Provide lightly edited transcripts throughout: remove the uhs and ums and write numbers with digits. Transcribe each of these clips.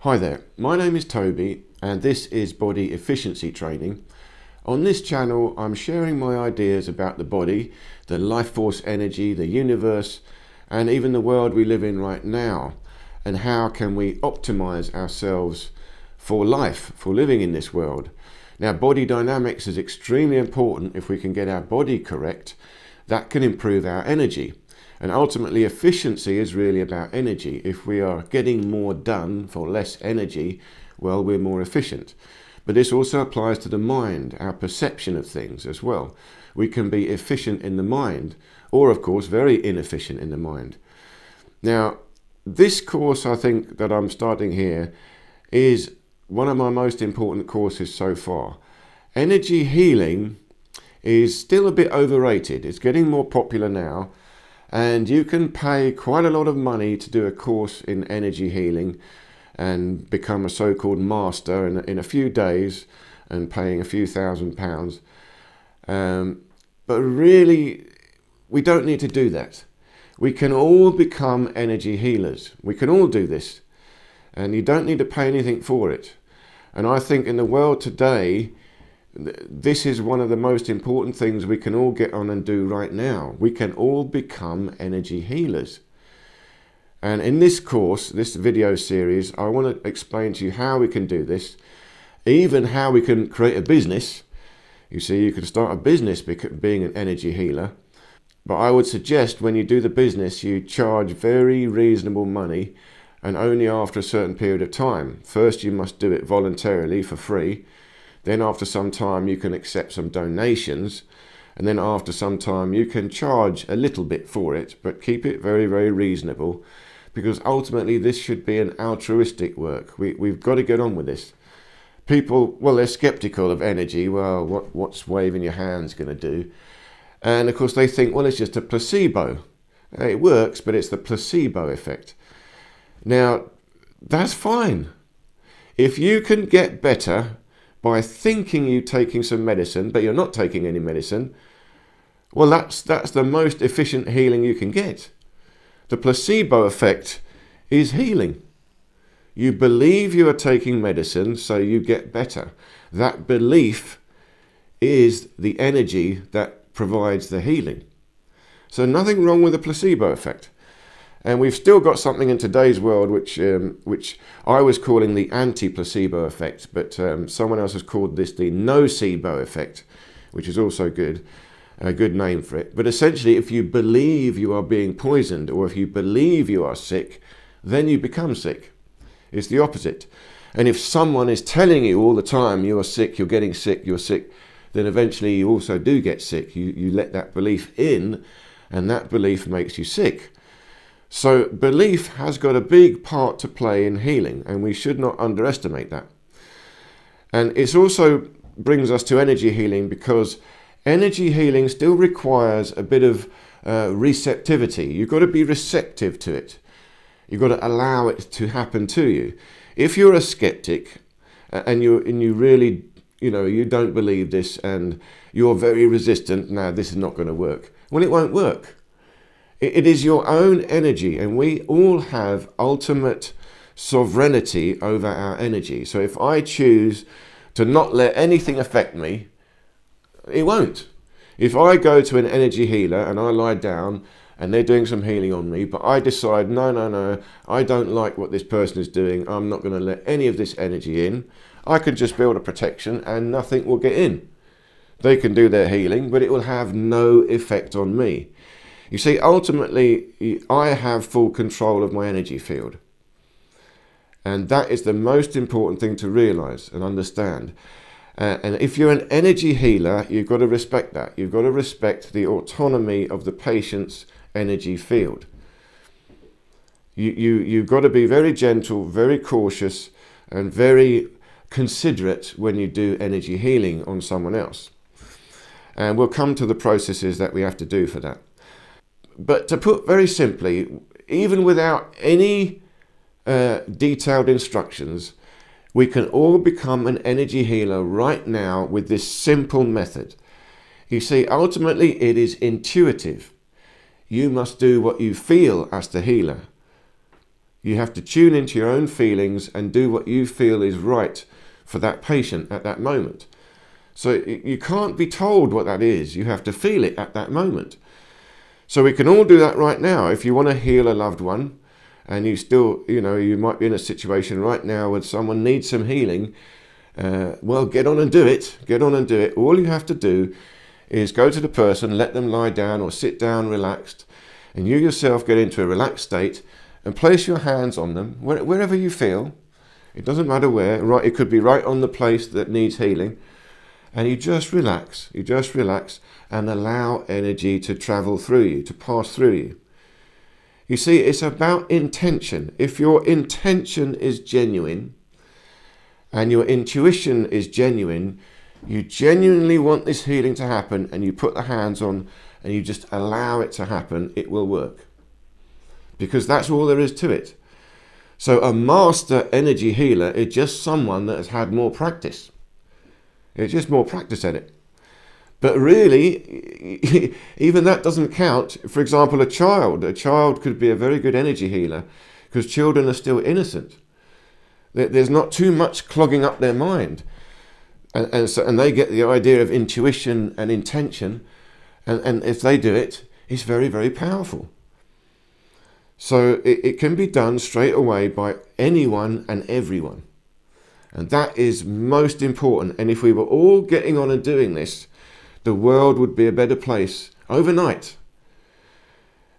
Hi there, my name is Toby and this is Body Efficiency Training. On this channel I'm sharing my ideas about the body, the life force energy, the universe and even the world we live in right now, and how can we optimize ourselves for life, for living in this world. Now, body dynamics is extremely important. If we can get our body correct, that can improve our energy. And ultimately, efficiency is really about energy. If we are getting more done for less energy, well, we're more efficient. But this also applies to the mind, our perception of things as well. We can be efficient in the mind, or of course, very inefficient in the mind. Now, this course, I think, that I'm starting here is one of my most important courses so far. Energy healing is still a bit overrated. It's getting more popular now. And you can pay quite a lot of money to do a course in energy healing and become a so-called master in a few days and paying a few £1,000s. But really, we don't need to do that. We can all become energy healers. We can all do this. And you don't need to pay anything for it. And I think in the world today, this is one of the most important things we can all get on and do right now. We can all become energy healers. And in this course, this video series, I want to explain to you how we can do this, even how we can create a business. You see, you can start a business being an energy healer. But I would suggest when you do the business, you charge very reasonable money and only after a certain period of time. First, you must do it voluntarily for free. Then after some time you can accept some donations, and then after some time you can charge a little bit for it, but keep it very, very reasonable, because ultimately this should be an altruistic work. We've got to get on with this. People, well, they're skeptical of energy. Well, what's waving your hands going to do? And of course they think, well, it's just a placebo. It works, but it's the placebo effect. Now, that's fine. If you can get better by thinking you're taking some medicine, but you're not taking any medicine, well, that's the most efficient healing you can get. The placebo effect is healing. You believe you are taking medicine, so you get better. That belief is the energy that provides the healing. So nothing wrong with the placebo effect. And we've still got something in today's world which I was calling the anti-placebo effect, but someone else has called this the nocebo effect, which is also good, a good name for it. But essentially, if you believe you are being poisoned, or if you believe you are sick, then you become sick. It's the opposite. And if someone is telling you all the time you are sick, you're getting sick, you're sick, then eventually you also do get sick. You let that belief in, and that belief makes you sick. So belief has got a big part to play in healing, and we should not underestimate that. And it also brings us to energy healing, because energy healing still requires a bit of receptivity. You've got to be receptive to it. You've got to allow it to happen to you. If you're a skeptic and you really, you don't believe this and you're very resistant, no, this is not going to work. Well, it won't work. It is your own energy, and we all have ultimate sovereignty over our energy. So if I choose to not let anything affect me, it won't. If I go to an energy healer and I lie down and they're doing some healing on me, but I decide, no, I don't like what this person is doing, I'm not going to let any of this energy in, I can just build a protection and nothing will get in. They can do their healing, but it will have no effect on me. You see, ultimately, I have full control of my energy field. And that is the most important thing to realize and understand. And if you're an energy healer, you've got to respect that. You've got to respect the autonomy of the patient's energy field. You've got to be very gentle, very cautious, and very considerate when you do energy healing on someone else. And we'll come to the processes that we have to do for that. But to put very simply, even without any detailed instructions, we can all become an energy healer right now with this simple method. You see, ultimately it is intuitive. You must do what you feel as the healer. You have to tune into your own feelings and do what you feel is right for that patient at that moment. So you can't be told what that is. You have to feel it at that moment. So we can all do that right now. If you want to heal a loved one, and you still, you might be in a situation right now where someone needs some healing, well, get on and do it. Get on and do it. All you have to do is go to the person, let them lie down or sit down relaxed, and you yourself get into a relaxed state and place your hands on them wherever you feel. It doesn't matter where. Right, it could be right on the place that needs healing. And you just relax. You just relax and allow energy to travel through you, to pass through you. You see, it's about intention. If your intention is genuine and your intuition is genuine, you genuinely want this healing to happen, and you put the hands on and you just allow it to happen, it will work. Because that's all there is to it. So a master energy healer is just someone that has had more practice. It's just more practice at it. But really, even that doesn't count. For example, a child could be a very good energy healer because children are still innocent. There's not too much clogging up their mind. And they get the idea of intuition and intention. And if they do it, it's very, very powerful. So it can be done straight away by anyone and everyone. And that is most important. And if we were all getting on and doing this, the world would be a better place overnight,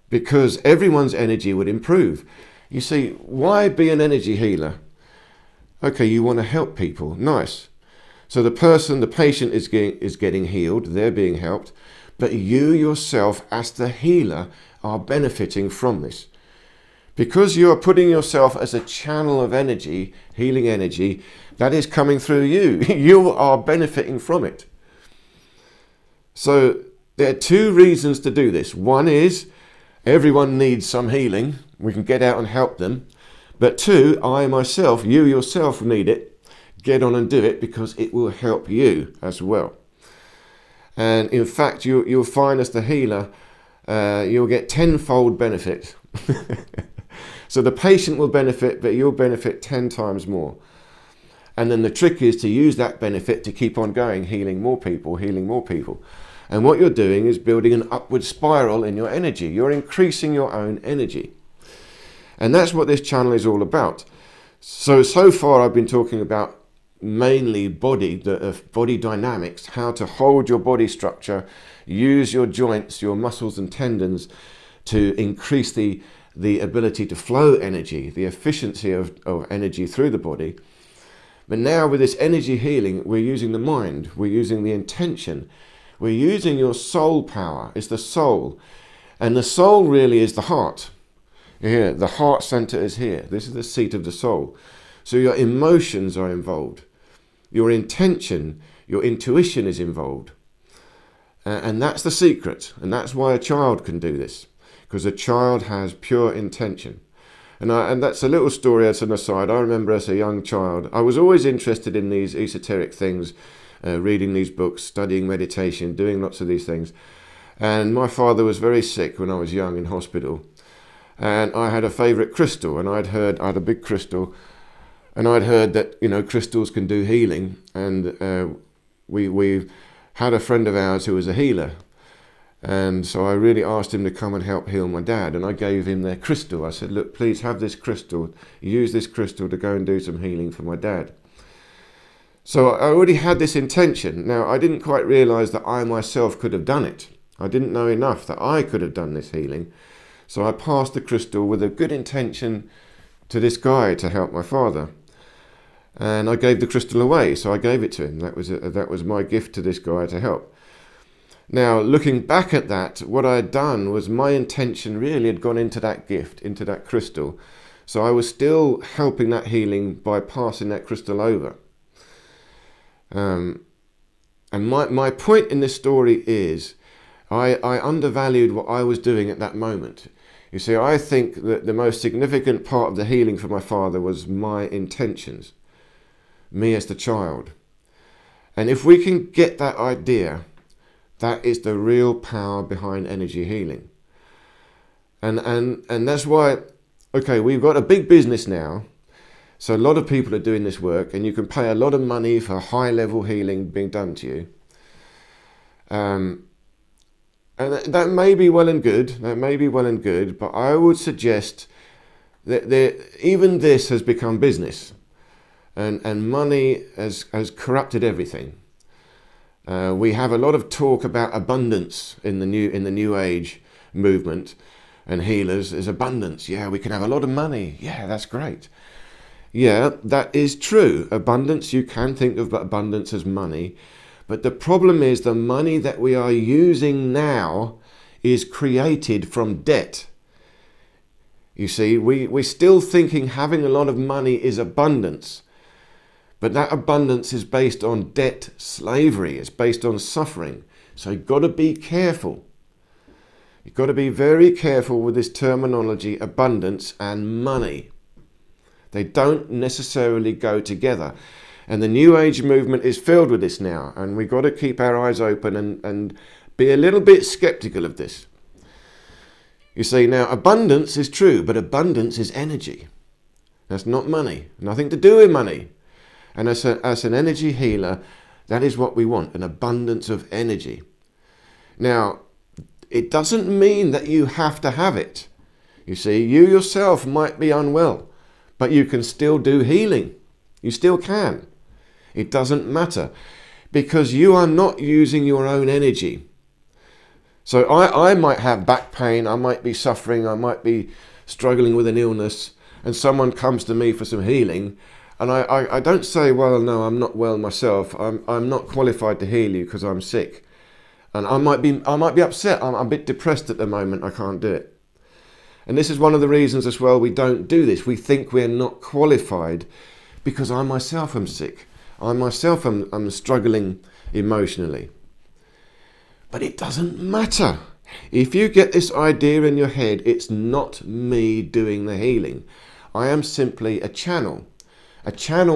because everyone's energy would improve. You see, why be an energy healer? Okay, you want to help people. Nice. So the patient is getting healed. They're being helped. But you yourself, as the healer, are benefiting from this. Because you are putting yourself as a channel of energy, healing energy, that is coming through you. You are benefiting from it. So there are two reasons to do this. One is everyone needs some healing. We can get out and help them. But two, I myself, you yourself need it. Get on and do it, because it will help you as well. And in fact, you'll find as the healer, you'll get tenfold benefit. So the patient will benefit, but you'll benefit 10 times more. And then the trick is to use that benefit to keep on going, healing more people, healing more people. And what you're doing is building an upward spiral in your energy. You're increasing your own energy. And that's what this channel is all about. So far I've been talking about mainly body dynamics, how to hold your body structure, use your joints, your muscles and tendons to increase the ability to flow energy, the efficiency of energy through the body. But now with this energy healing, we're using the mind, we're using the intention, we're using your soul power. It's the soul. And the soul really is the heart. Here, the heart center is here. This is the seat of the soul. So your emotions are involved. Your intention, your intuition is involved. And that's the secret. And that's why a child can do this. Because a child has pure intention. And that's a little story as an aside. I remember as a young child, I was always interested in these esoteric things, reading these books, studying meditation, doing lots of these things. And my father was very sick when I was young in hospital. And I had a favourite crystal, and I had a big crystal, and I'd heard that, crystals can do healing. And we had a friend of ours who was a healer. And so I really asked him to come and help heal my dad. And I gave him their crystal. I said, look, please have this crystal. Use this crystal to go and do some healing for my dad. So I already had this intention. Now, I didn't quite realise that I myself could have done it. I didn't know enough that I could have done this healing. So I passed the crystal with a good intention to this guy to help my father. And I gave the crystal away. So I gave it to him. That was my gift to this guy to help. Now, looking back at that, what I had done was my intention really had gone into that gift, into that crystal. So I was still helping that healing by passing that crystal over. And my point in this story is I undervalued what I was doing at that moment. You see, I think that the most significant part of the healing for my father was my intentions, me as the child. And if we can get that idea, that is the real power behind energy healing. And that's why okay, we've got a big business now. So a lot of people are doing this work, and you can pay a lot of money for high-level healing being done to you. And that may be well and good. That may be well and good, but I would suggest that even this has become business, and money has corrupted everything. We have a lot of talk about abundance in the new age movement, and healers is abundance. Yeah, we can have a lot of money. Yeah, that's great. Yeah, that is true. Abundance, you can think of abundance as money. But the problem is the money that we are using now is created from debt. You see, we're still thinking having a lot of money is abundance. But that abundance is based on debt slavery. It's based on suffering. So you've got to be careful. You've got to be very careful with this terminology, abundance and money. They don't necessarily go together. And the New Age movement is filled with this now. And we've got to keep our eyes open and be a little bit skeptical of this. You see, now abundance is true, but abundance is energy. That's not money. Nothing to do with money. And as an energy healer, that is what we want, an abundance of energy. Now, it doesn't mean that you have to have it. You see, you yourself might be unwell, but you can still do healing. You still can. It doesn't matter, because you are not using your own energy. So I might have back pain, I might be suffering, I might be struggling with an illness, and someone comes to me for some healing, and I don't say, well, no, I'm not well myself. I'm not qualified to heal you because I'm sick. And I might be upset. I'm a bit depressed at the moment. I can't do it. And this is one of the reasons as well we don't do this. We think we're not qualified because I myself am sick. I myself am struggling emotionally. But it doesn't matter. If you get this idea in your head, it's not me doing the healing. I am simply a channel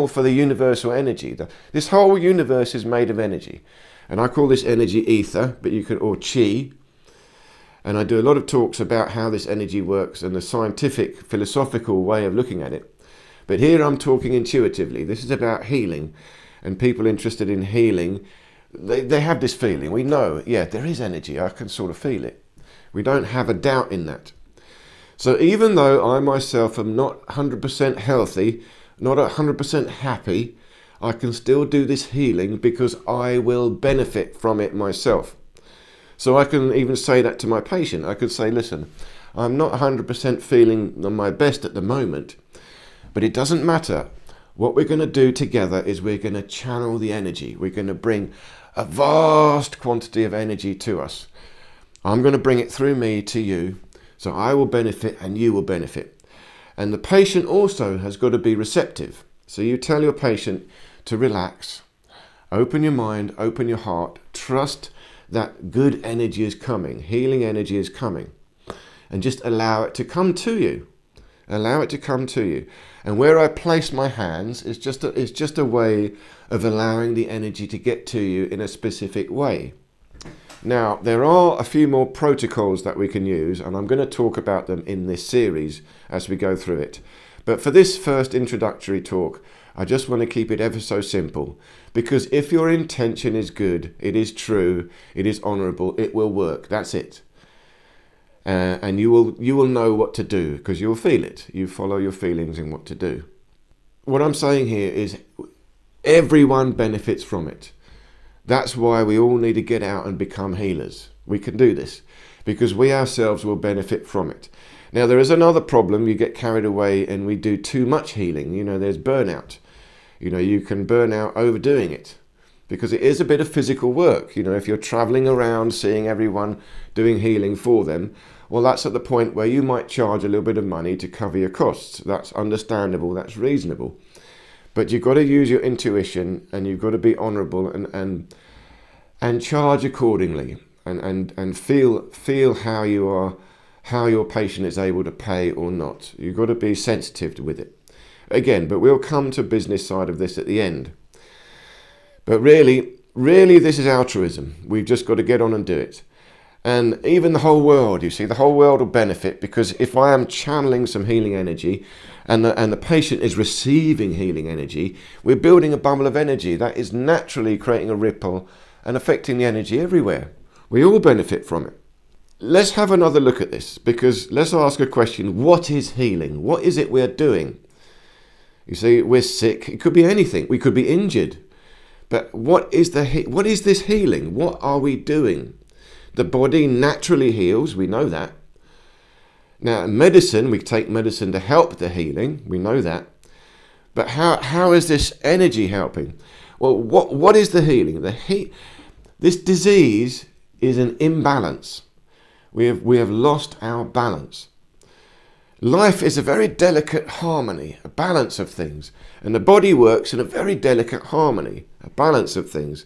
for the universal energy. This whole universe is made of energy. And I call this energy ether, but you could, or chi. And I do a lot of talks about how this energy works and the scientific, philosophical way of looking at it. But here I'm talking intuitively. This is about healing. And people interested in healing, they have this feeling. We know, yeah, there is energy. I can sort of feel it. We don't have a doubt in that. So even though I myself am not 100% healthy, not 100% happy, I can still do this healing because I will benefit from it myself. So I can even say that to my patient. I could say, listen, I'm not 100% feeling my best at the moment, but it doesn't matter. What we're going to do together is we're going to channel the energy. We're going to bring a vast quantity of energy to us. I'm going to bring it through me to you, so I will benefit and you will benefit. And the patient also has got to be receptive. So you tell your patient to relax, open your mind, open your heart, trust that good energy is coming, healing energy is coming, and just allow it to come to you. Allow it to come to you. And where I place my hands is just a way of allowing the energy to get to you in a specific way. Now, there are a few more protocols that we can use, and I'm going to talk about them in this series as we go through it. But for this first introductory talk, I just want to keep it ever so simple, because if your intention is good, it is true, it is honourable, it will work. That's it. And you will know what to do, because you'll feel it. You follow your feelings in what to do. What I'm saying here is everyone benefits from it. That's why we all need to get out and become healers. We can do this because we ourselves will benefit from it. Now, there is another problem. You get carried away and we do too much healing. You know, there's burnout. You know, you can burn out overdoing it because it is a bit of physical work. You know, if you're traveling around seeing everyone doing healing for them, well, that's at the point where you might charge a little bit of money to cover your costs. That's understandable. That's reasonable. But you've got to use your intuition, and you've got to be honourable and charge accordingly, and feel how your patient is able to pay or not. You've got to be sensitive with it. Again, but we'll come to business side of this at the end. But really this is altruism. We've just got to get on and do it. And even the whole world, you see, the whole world will benefit, because if I am channeling some healing energy and the patient is receiving healing energy, we're building a bubble of energy that is naturally creating a ripple and affecting the energy everywhere. We all benefit from it. Let's have another look at this, because let's ask a question. What is healing? What is it we're doing? You see, we're sick. It could be anything. We could be injured. But what is this healing? What are we doing? The body naturally heals. We know that. Now, medicine, we take medicine to help the healing. We know that. But how is this energy helping? Well, what is the healing? This disease is an imbalance. We have lost our balance. Life is a very delicate harmony, a balance of things. And the body works in a very delicate harmony, a balance of things.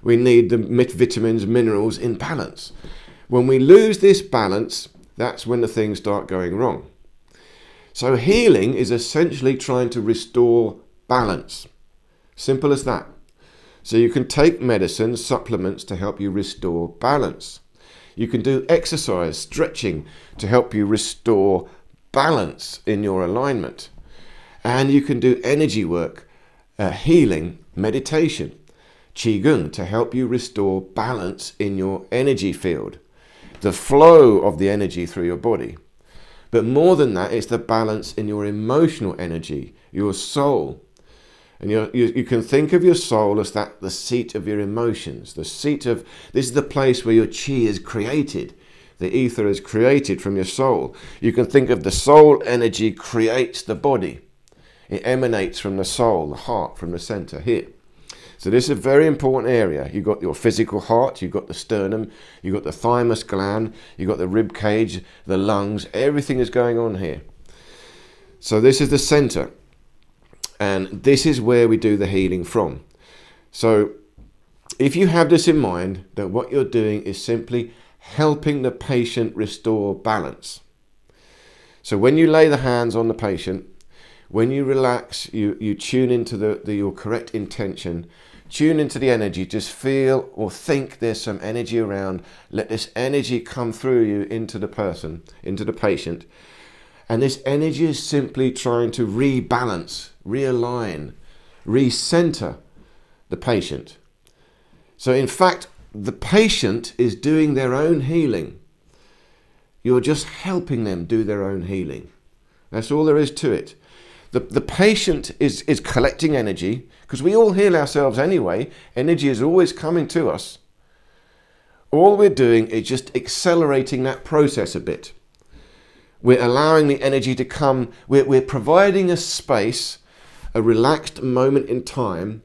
We need the vitamins, minerals in balance. When we lose this balance, that's when the things start going wrong. So healing is essentially trying to restore balance. Simple as that. So you can take medicine, supplements to help you restore balance. You can do exercise, stretching to help you restore balance in your alignment. And you can do energy work, healing, meditation, qigong to help you restore balance in your energy field, the flow of the energy through your body. But more than that, it's the balance in your emotional energy, your soul. And you can think of your soul as the seat of your emotions, this is the place where your chi is created. The ether is created from your soul. You can think of the soul energy creates the body. It emanates from the soul, the heart, from the center here. So this is a very important area. You've got your physical heart, you've got the sternum, you've got the thymus gland, you've got the rib cage, the lungs, everything is going on here. So this is the center. And this is where we do the healing from. So if you have this in mind, that what you're doing is simply helping the patient restore balance. So when you lay the hands on the patient, when you relax, you tune into your correct intention, tune into the energy, just feel or think there's some energy around. Let this energy come through you into the person, into the patient. And this energy is simply trying to rebalance, realign, recenter the patient. So in fact, the patient is doing their own healing. You're just helping them do their own healing. That's all there is to it. The patient is collecting energy, because we all heal ourselves anyway. Energy is always coming to us. All we're doing is just accelerating that process a bit. We're allowing the energy to come. We're providing a space, a relaxed moment in time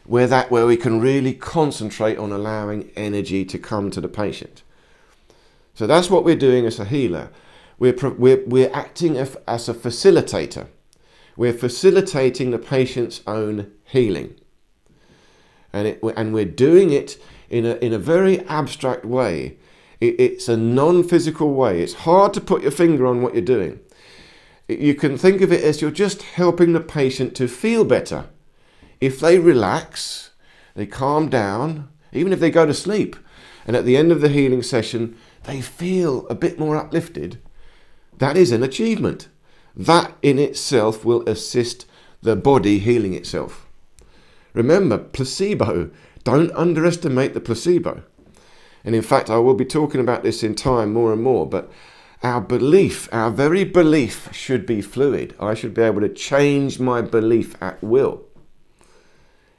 where we can really concentrate on allowing energy to come to the patient. So that's what we're doing as a healer. We're acting as a facilitator. We're facilitating the patient's own healing. And we're doing it in a very abstract way. It's a non-physical way. It's hard to put your finger on what you're doing. You can think of it as you're just helping the patient to feel better. If they relax, they calm down, even if they go to sleep, and at the end of the healing session, they feel a bit more uplifted, that is an achievement. That in itself will assist the body healing itself. Remember, placebo. Don't underestimate the placebo. And in fact, I will be talking about this in time more and more, but our belief, our very belief should be fluid. I should be able to change my belief at will.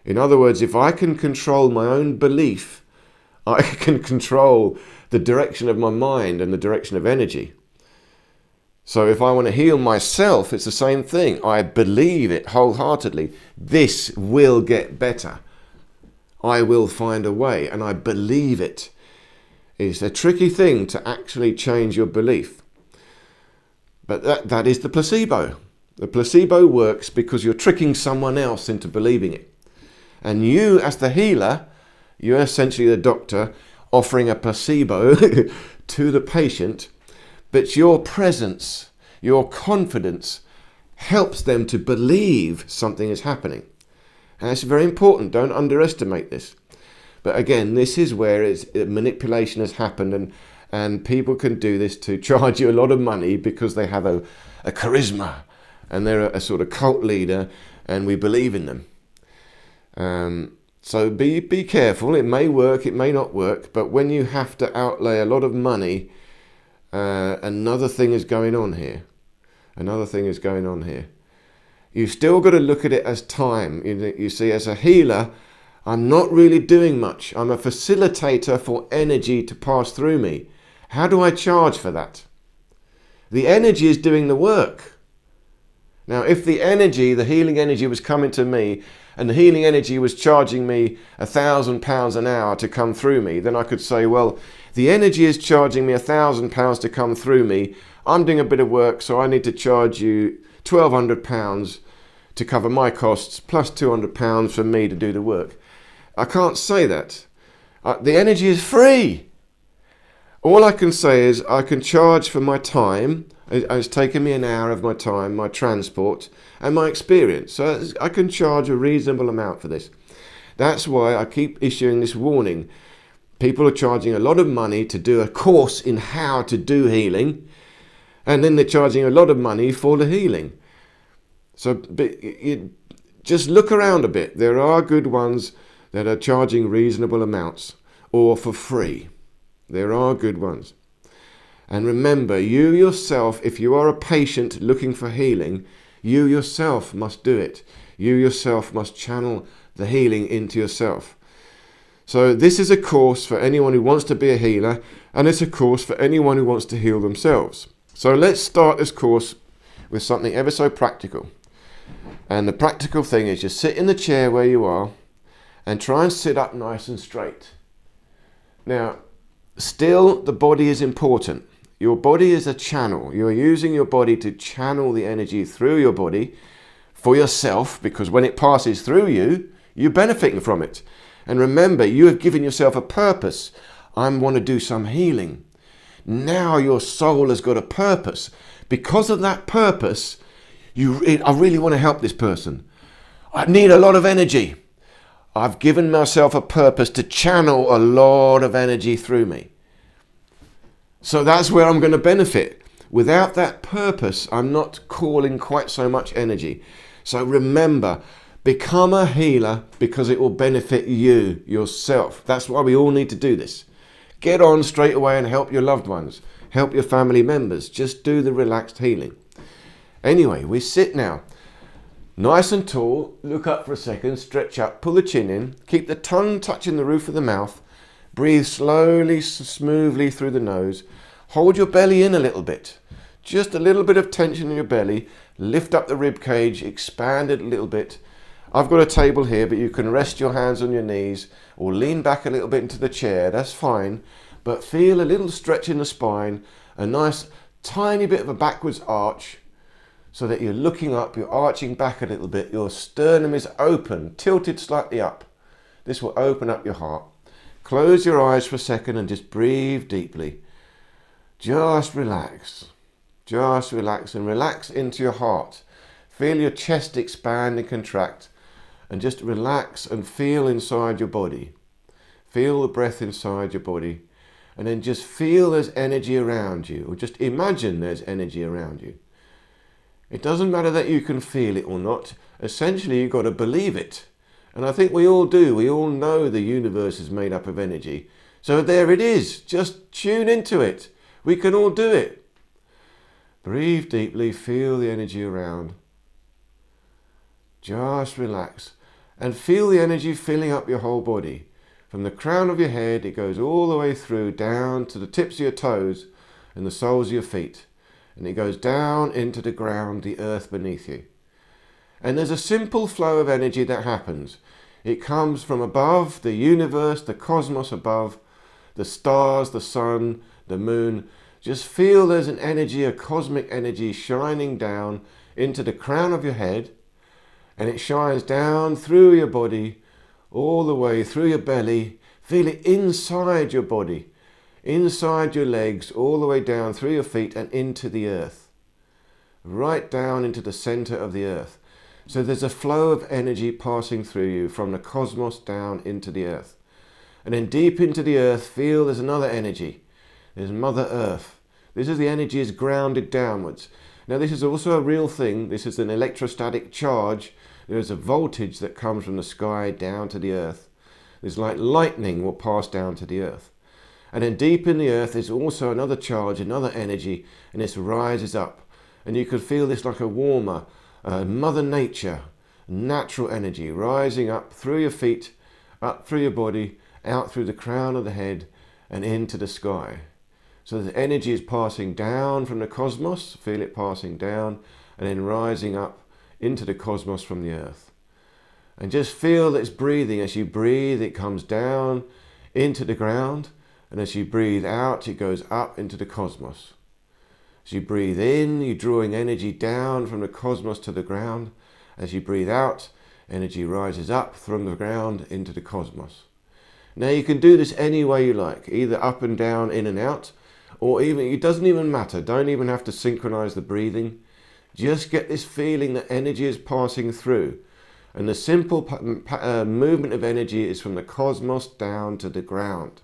In other words, if I can control my own belief, I can control the direction of my mind and the direction of energy. So if I want to heal myself, it's the same thing. I believe it wholeheartedly. This will get better. I will find a way, and I believe it. It's a tricky thing to actually change your belief. But that is the placebo. The placebo works because you're tricking someone else into believing it. And you, as the healer, you're essentially the doctor offering a placebo to the patient, but your presence, your confidence helps them to believe something is happening. And it's very important. Don't underestimate this. But again, this is where manipulation has happened, And people can do this to charge you a lot of money because they have a charisma and they're a sort of cult leader and we believe in them. So be careful. It may work, it may not work, but when you have to outlay a lot of money, another thing is going on here. Another thing is going on here. You've still got to look at it as time. You see, as a healer, I'm not really doing much. I'm a facilitator for energy to pass through me. How do I charge for that? The energy is doing the work. Now, if the energy, the healing energy was coming to me and the healing energy was charging me £1,000 an hour to come through me, then I could say, well, the energy is charging me £1,000 to come through me. I'm doing a bit of work, so I need to charge you £1,200 to cover my costs plus £200 for me to do the work. I can't say that. The energy is free. All I can say is I can charge for my time. It's taken me an hour of my time, my transport, and my experience. So I can charge a reasonable amount for this. That's why I keep issuing this warning. People are charging a lot of money to do a course in how to do healing, and then they're charging a lot of money for the healing. So just look around a bit. There are good ones that are charging reasonable amounts or for free. There are good ones. And remember, you yourself, if you are a patient looking for healing, you yourself must do it. You yourself must channel the healing into yourself. So this is a course for anyone who wants to be a healer, and it's a course for anyone who wants to heal themselves. So let's start this course with something ever so practical. And the practical thing is just sit in the chair where you are and try and sit up nice and straight. Now, still the body is important. Your body is a channel. You are using your body to channel the energy through your body for yourself, because when it passes through you, you're benefiting from it. And remember, you have given yourself a purpose. I want to do some healing. Now your soul has got a purpose. Because of that purpose, I really want to help this person. I need a lot of energy. I've given myself a purpose to channel a lot of energy through me. So that's where I'm going to benefit. Without that purpose, I'm not calling quite so much energy. So remember, become a healer because it will benefit you, yourself. That's why we all need to do this. Get on straight away and help your loved ones. Help your family members. Just do the relaxed healing. Anyway, we sit now. Nice and tall. Look up for a second. Stretch up. Pull the chin in. Keep the tongue touching the roof of the mouth. Breathe slowly, smoothly through the nose. Hold your belly in a little bit. Just a little bit of tension in your belly. Lift up the rib cage. Expand it a little bit. I've got a table here, but you can rest your hands on your knees or lean back a little bit into the chair. That's fine. But feel a little stretch in the spine. A nice tiny bit of a backwards arch so that you're looking up. You're arching back a little bit. Your sternum is open, tilted slightly up. This will open up your heart. Close your eyes for a second and just breathe deeply. Just relax. Just relax and relax into your heart. Feel your chest expand and contract and just relax and feel inside your body. Feel the breath inside your body and then just feel there's energy around you, or just imagine there's energy around you. It doesn't matter that you can feel it or not. Essentially, you've got to believe it. And I think we all do. We all know the universe is made up of energy. So there it is. Just tune into it. We can all do it. Breathe deeply. Feel the energy around. Just relax. And feel the energy filling up your whole body. From the crown of your head, it goes all the way through, down to the tips of your toes and the soles of your feet. And it goes down into the ground, the earth beneath you. And there's a simple flow of energy that happens. It comes from above, the universe, the cosmos above, the stars, the sun, the moon. Just feel there's an energy, a cosmic energy shining down into the crown of your head. And it shines down through your body, all the way through your belly. Feel it inside your body, inside your legs, all the way down through your feet and into the earth. Right down into the center of the earth. So there's a flow of energy passing through you from the cosmos down into the earth. And then deep into the earth, feel there's another energy. There's Mother Earth. This is the energy is grounded downwards. Now this is also a real thing. This is an electrostatic charge. There is a voltage that comes from the sky down to the earth. It's like lightning will pass down to the earth. And then deep in the earth is also another charge, another energy, and this rises up. And you could feel this like a warmer, Mother Nature, natural energy rising up through your feet, up through your body, out through the crown of the head, and into the sky. So the energy is passing down from the cosmos, feel it passing down, and then rising up into the cosmos from the earth. And just feel that it's breathing. As you breathe, it comes down into the ground, and as you breathe out, it goes up into the cosmos. As you breathe in, you're drawing energy down from the cosmos to the ground. As you breathe out, energy rises up from the ground into the cosmos. Now you can do this any way you like, either up and down, in and out, or even, it doesn't even matter. Don't even have to synchronize the breathing. Just get this feeling that energy is passing through. And the simple movement of energy is from the cosmos down to the ground.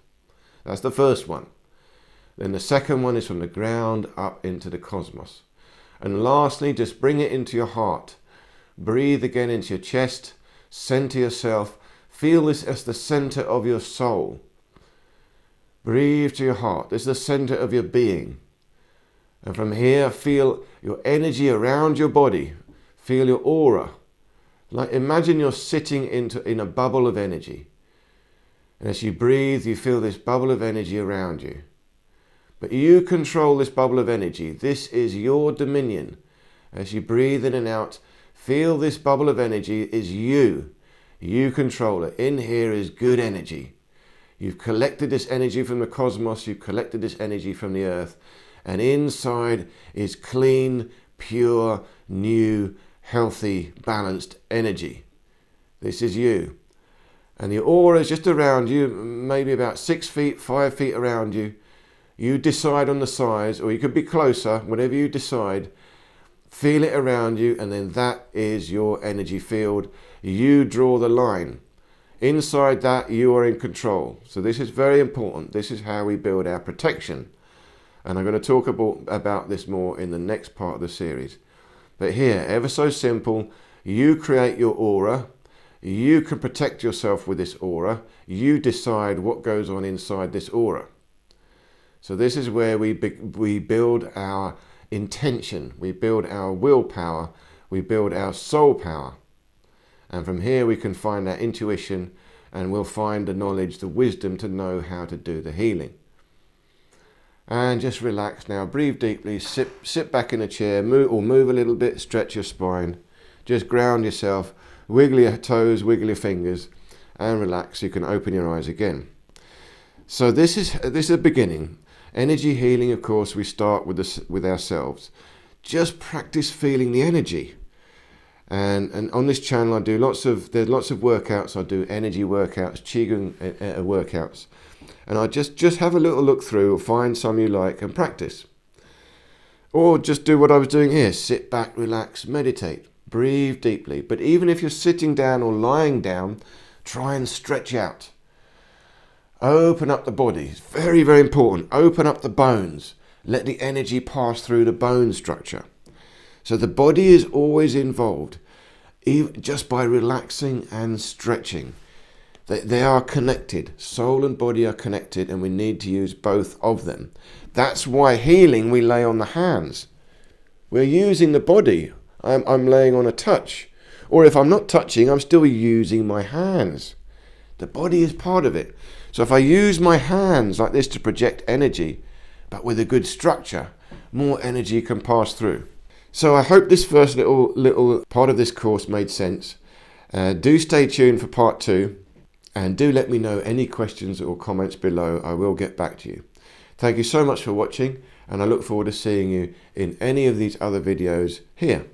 That's the first one. Then the second one is from the ground up into the cosmos. And lastly, just bring it into your heart. Breathe again into your chest, center yourself. Feel this as the center of your soul. Breathe to your heart. This is the center of your being. And from here, feel your energy around your body. Feel your aura. Like imagine you're sitting in a bubble of energy. And as you breathe, you feel this bubble of energy around you. But you control this bubble of energy. This is your dominion. As you breathe in and out, feel this bubble of energy is you. You control it. In here is good energy. You've collected this energy from the cosmos. You've collected this energy from the earth. And inside is clean, pure, new, healthy, balanced energy. This is you. And the aura is just around you, maybe about 6 feet, 5 feet around you. You decide on the size, or you could be closer, whatever you decide. Feel it around you, and then that is your energy field. You draw the line. Inside that, you are in control. So this is very important. This is how we build our protection. And I'm going to talk about this more in the next part of the series. But here, ever so simple, you create your aura. You can protect yourself with this aura. You decide what goes on inside this aura. So this is where we build our intention. We build our willpower. We build our soul power. And from here we can find our intuition, and we'll find the knowledge, the wisdom to know how to do the healing. And just relax now. Breathe deeply. Sit back in a chair. Move a little bit. Stretch your spine. Just ground yourself. Wiggle your toes, wiggle your fingers, and relax. You can open your eyes again. So this is a beginning. Energy healing, of course, we start with ourselves. Just practice feeling the energy. And on this channel, I do lots of workouts. I do energy workouts, qigong workouts, and I just have a little look through, or find some you like, and practice. Or just do what I was doing here. Sit back, relax, meditate. Breathe deeply. But even if you're sitting down or lying down, try and stretch out. Open up the body. It's very, very important. Open up the bones. Let the energy pass through the bone structure. So the body is always involved, even just by relaxing and stretching. They are connected. Soul and body are connected, and we need to use both of them. That's why healing, we lay on the hands. We're using the body. I'm laying on a touch. Or if I'm not touching, I'm still using my hands. The body is part of it. So if I use my hands like this to project energy, but with a good structure, more energy can pass through. So I hope this first little part of this course made sense. Do stay tuned for part 2, and do let me know any questions or comments below. I will get back to you. Thank you so much for watching, and I look forward to seeing you in any of these other videos here.